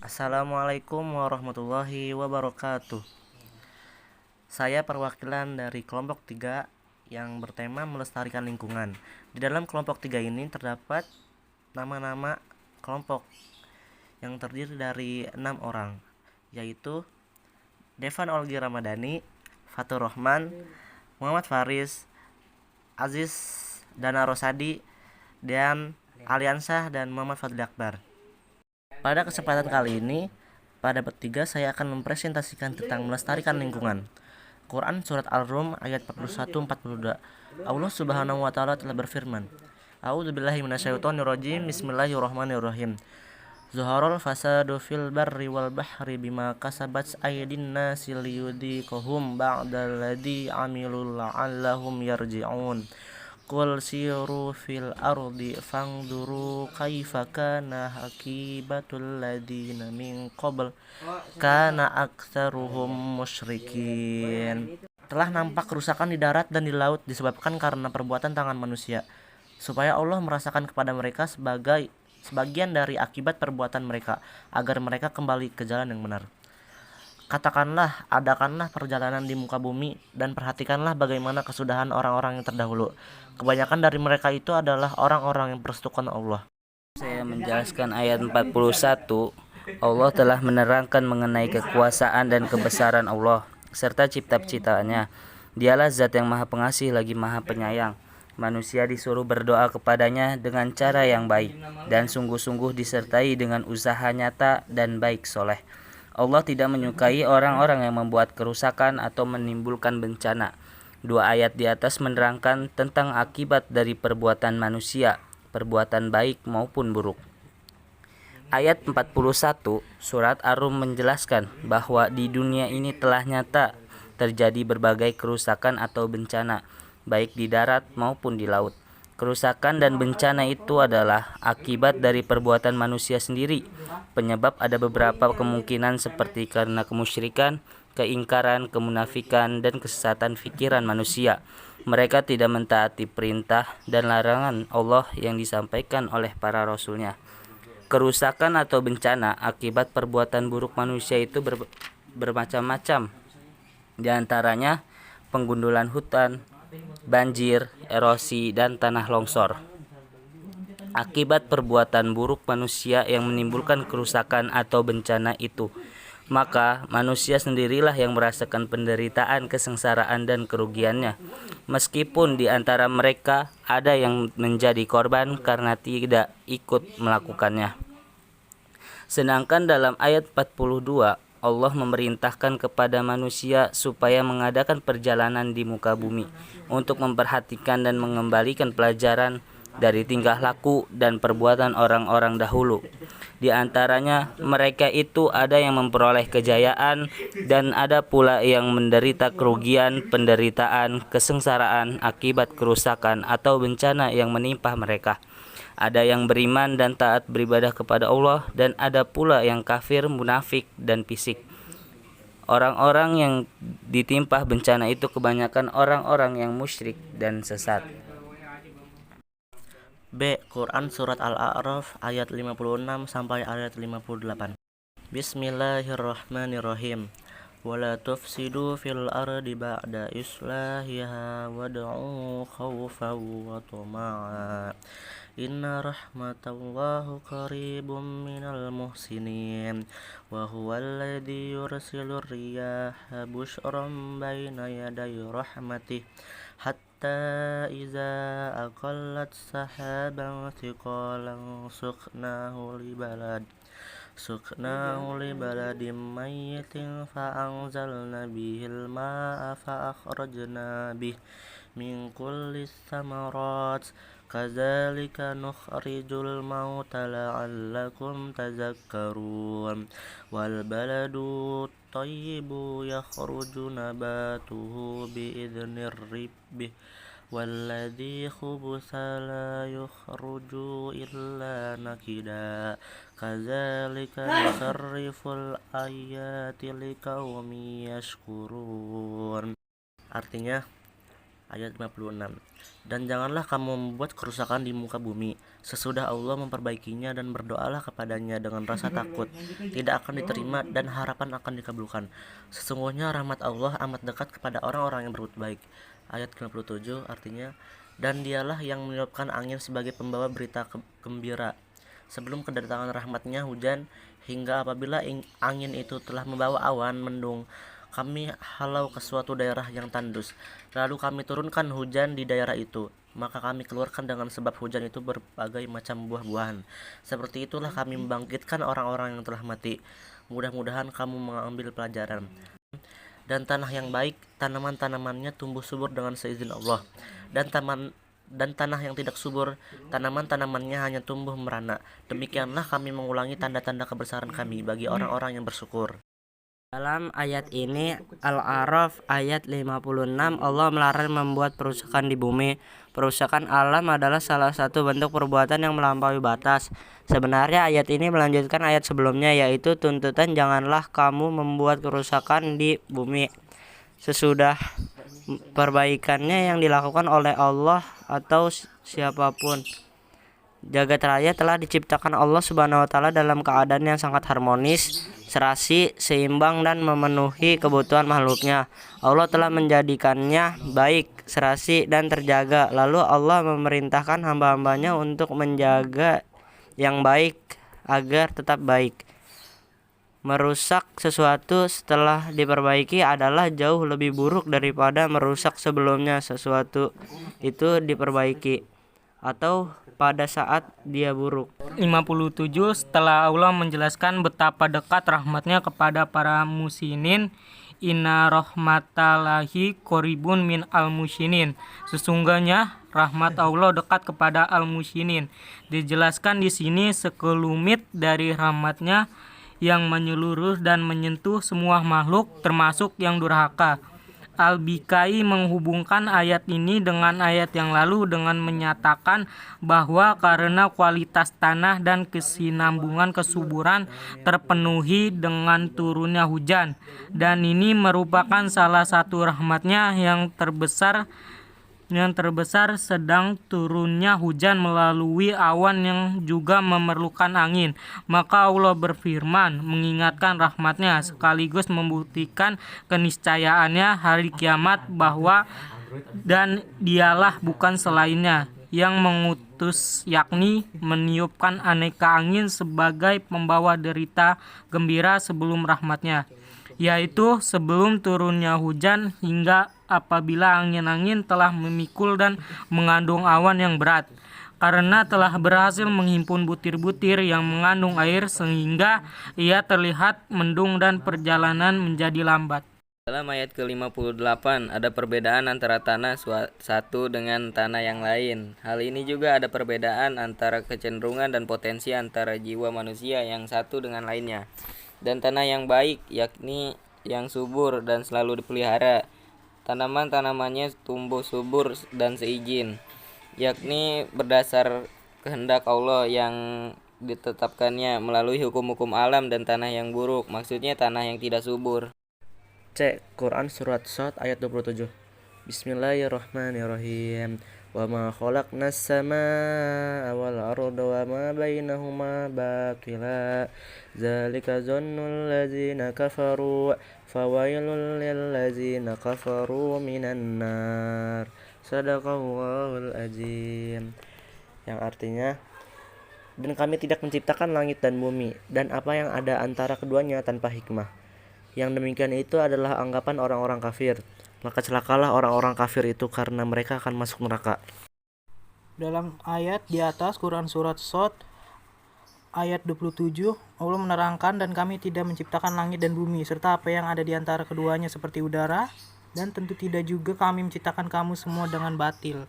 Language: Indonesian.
Assalamualaikum warahmatullahi wabarakatuh. Saya perwakilan dari kelompok 3 yang bertema melestarikan lingkungan. Di dalam kelompok 3 ini terdapat nama-nama kelompok yang terdiri dari 6 orang, yaitu Devan Olgi Ramadhani, Fatur Rahman, Muhammad Faris, Aziz Dana Rosadi, dan Aliansah dan Muhammad Fadli Akbar. Pada kesempatan kali ini, pada bertiga saya akan mempresentasikan tentang melestarikan lingkungan. Quran Surat Al-Rum ayat 41-42. Allah Subhanahu wa Ta'ala telah berfirman, A'udzubillahi minasyaitonirrajim. Bismillahirrahmanirrahim. Zuharul fasadu fil barri wal bahri bima kasabat aydin nasi liyudhiqahum ba'daladzi amilu la'allahum yarji'un. Qul siru fil ardi fangduru kaifa kana akibatul ladina min qabl kana aktsaruhum musyrikin. Telah nampak kerusakan di darat dan di laut disebabkan karena perbuatan tangan manusia, supaya Allah merasakan kepada mereka sebagian dari akibat perbuatan mereka, agar mereka kembali ke jalan yang benar. Katakanlah, adakanlah perjalanan di muka bumi, dan perhatikanlah bagaimana kesudahan orang-orang yang terdahulu. Kebanyakan dari mereka itu adalah orang-orang yang persekutuan Allah. Saya menjelaskan ayat 41. Allah telah menerangkan mengenai kekuasaan dan kebesaran Allah serta cipta-ciptaannya. Dialah zat yang maha pengasih lagi maha penyayang. Manusia disuruh berdoa kepadanya dengan cara yang baik dan sungguh-sungguh disertai dengan usaha nyata dan baik soleh. Allah tidak menyukai orang-orang yang membuat kerusakan atau menimbulkan bencana. Dua ayat di atas menerangkan tentang akibat dari perbuatan manusia, perbuatan baik maupun buruk. Ayat 41 surat Ar-Rum menjelaskan bahwa di dunia ini telah nyata terjadi berbagai kerusakan atau bencana, baik di darat maupun di laut. Kerusakan dan bencana itu adalah akibat dari perbuatan manusia sendiri. Penyebab ada beberapa kemungkinan seperti karena kemusyrikan, keingkaran, kemunafikan, dan kesesatan pikiran manusia. Mereka tidak mentaati perintah dan larangan Allah yang disampaikan oleh para rasulnya. Kerusakan atau bencana akibat perbuatan buruk manusia itu bermacam-macam. Di antaranya penggundulan hutan, banjir, erosi, dan tanah longsor. Akibat perbuatan buruk manusia yang menimbulkan kerusakan atau bencana itu, maka manusia sendirilah yang merasakan penderitaan, kesengsaraan, dan kerugiannya. Meskipun di antara mereka ada yang menjadi korban karena tidak ikut melakukannya. Sedangkan dalam ayat 42, Allah memerintahkan kepada manusia supaya mengadakan perjalanan di muka bumi untuk memperhatikan dan mengembalikan pelajaran dari tingkah laku dan perbuatan orang-orang dahulu. Di antaranya mereka itu ada yang memperoleh kejayaan dan ada pula yang menderita kerugian, penderitaan, kesengsaraan akibat kerusakan atau bencana yang menimpa mereka. Ada yang beriman dan taat beribadah kepada Allah, dan ada pula yang kafir, munafik, dan fisik. Orang-orang yang ditimpa bencana itu kebanyakan orang-orang yang musyrik dan sesat. B. Quran Surat Al-A'raf ayat 56 sampai ayat 58. Bismillahirrahmanirrahim. Wala tufsidu fil ardi ba'da islahiha wad'u khawfan wa tama'a. Inna rahmatallahi qaribum minal muhsinin. Wa huwa alladhi yursilur riyaha bushran baina yaday rahmatih hatta iza aqallat sahaban thiqalan suknahu li baladim mayyitin fa'anzalna bihil ma'a fa'akhrajna bih min kullis samarat kadzalika nukhrijul mauta la'allakum tazakkarun wal baladu tayyibu yakhruju nabatuhu bi'idznir rabbih walladzi khubusa la yukhruju illa nakida kadzalika nusarriful ayati liqaumin yashkurun. Artinya, ayat 56. Dan janganlah kamu membuat kerusakan di muka bumi sesudah Allah memperbaikinya, dan berdoalah kepadanya dengan rasa takut tidak akan diterima dan harapan akan dikabulkan. Sesungguhnya rahmat Allah amat dekat kepada orang-orang yang berbuat baik. Ayat 57 artinya, dan dialah yang meniupkan angin sebagai pembawa berita gembira sebelum kedatangan rahmatnya hujan, hingga apabila angin itu telah membawa awan mendung, kami halau ke suatu daerah yang tandus, lalu kami turunkan hujan di daerah itu, maka kami keluarkan dengan sebab hujan itu berbagai macam buah-buahan. Seperti itulah kami membangkitkan orang-orang yang telah mati. Mudah-mudahan kamu mengambil pelajaran. Dan tanah yang baik, tanaman-tanamannya tumbuh subur dengan seizin Allah. Dan tanah yang tidak subur, tanaman-tanamannya hanya tumbuh merana. Demikianlah kami mengulangi tanda-tanda kebesaran kami bagi orang-orang yang bersyukur. Dalam ayat ini, Al-A'raf ayat 56, Allah melarang membuat perusakan di bumi. Perusakan alam adalah salah satu bentuk perbuatan yang melampaui batas. Sebenarnya ayat ini melanjutkan ayat sebelumnya, yaitu tuntutan janganlah kamu membuat kerusakan di bumi sesudah perbaikannya yang dilakukan oleh Allah atau siapapun. Jagat raya telah diciptakan Allah Subhanahu wa taala dalam keadaan yang sangat harmonis, serasi, seimbang, dan memenuhi kebutuhan makhluknya. Allah telah menjadikannya baik, serasi, dan terjaga. Lalu Allah memerintahkan hamba-hambanya untuk menjaga yang baik agar tetap baik. Merusak sesuatu setelah diperbaiki adalah jauh lebih buruk daripada merusak sebelumnya sesuatu itu diperbaiki atau pada saat dia buruk. 57. Setelah Allah menjelaskan betapa dekat rahmatnya kepada para musinin, inna rahmatallahi qoribun min al-musinin. Sesungguhnya rahmat Allah dekat kepada al-musinin. Dijelaskan di sini sekelumit dari rahmatnya yang menyeluruh dan menyentuh semua makhluk termasuk yang durhaka. Al-Bikai menghubungkan ayat ini dengan ayat yang lalu dengan menyatakan bahwa karena kualitas tanah dan kesinambungan kesuburan terpenuhi dengan turunnya hujan, dan ini merupakan salah satu rahmatnya yang terbesar sedang turunnya hujan melalui awan yang juga memerlukan angin. Maka Allah berfirman mengingatkan rahmatnya sekaligus membuktikan keniscayaannya hari kiamat bahwa dan dialah bukan selainnya yang mengutus, yakni meniupkan aneka angin sebagai pembawa derita gembira sebelum rahmatnya, yaitu sebelum turunnya hujan hingga apabila angin-angin telah memikul dan mengandung awan yang berat, karena telah berhasil menghimpun butir-butir yang mengandung air sehingga ia terlihat mendung dan perjalanan menjadi lambat. Dalam ayat ke-58 ada perbedaan antara tanah satu dengan tanah yang lain. Hal ini juga ada perbedaan antara kecenderungan dan potensi antara jiwa manusia yang satu dengan lainnya. Dan tanah yang baik, yakni yang subur dan selalu dipelihara, tanaman-tanamannya tumbuh subur dan seizin, yakni berdasar kehendak Allah yang ditetapkannya melalui hukum-hukum alam. Dan tanah yang buruk, maksudnya tanah yang tidak subur. C. Quran Surat Shad ayat 27. Bismillahirrahmanirrahim. Wa ma khalaqnas samaa wal arda wa ma bainahuma batila. Zalika zannul ladzina kafaru fawailul lil ladzina kafaru minan nar. Shadaqallahul azim. Yang artinya, dan kami tidak menciptakan langit dan bumi dan apa yang ada antara keduanya tanpa hikmah. Yang demikian itu adalah anggapan orang-orang kafir. Maka celakalah orang-orang kafir itu karena mereka akan masuk neraka. Dalam ayat di atas Quran Surat Shad ayat 27, Allah menerangkan dan kami tidak menciptakan langit dan bumi serta apa yang ada di antara keduanya seperti udara, dan tentu tidak juga kami menciptakan kamu semua dengan batil.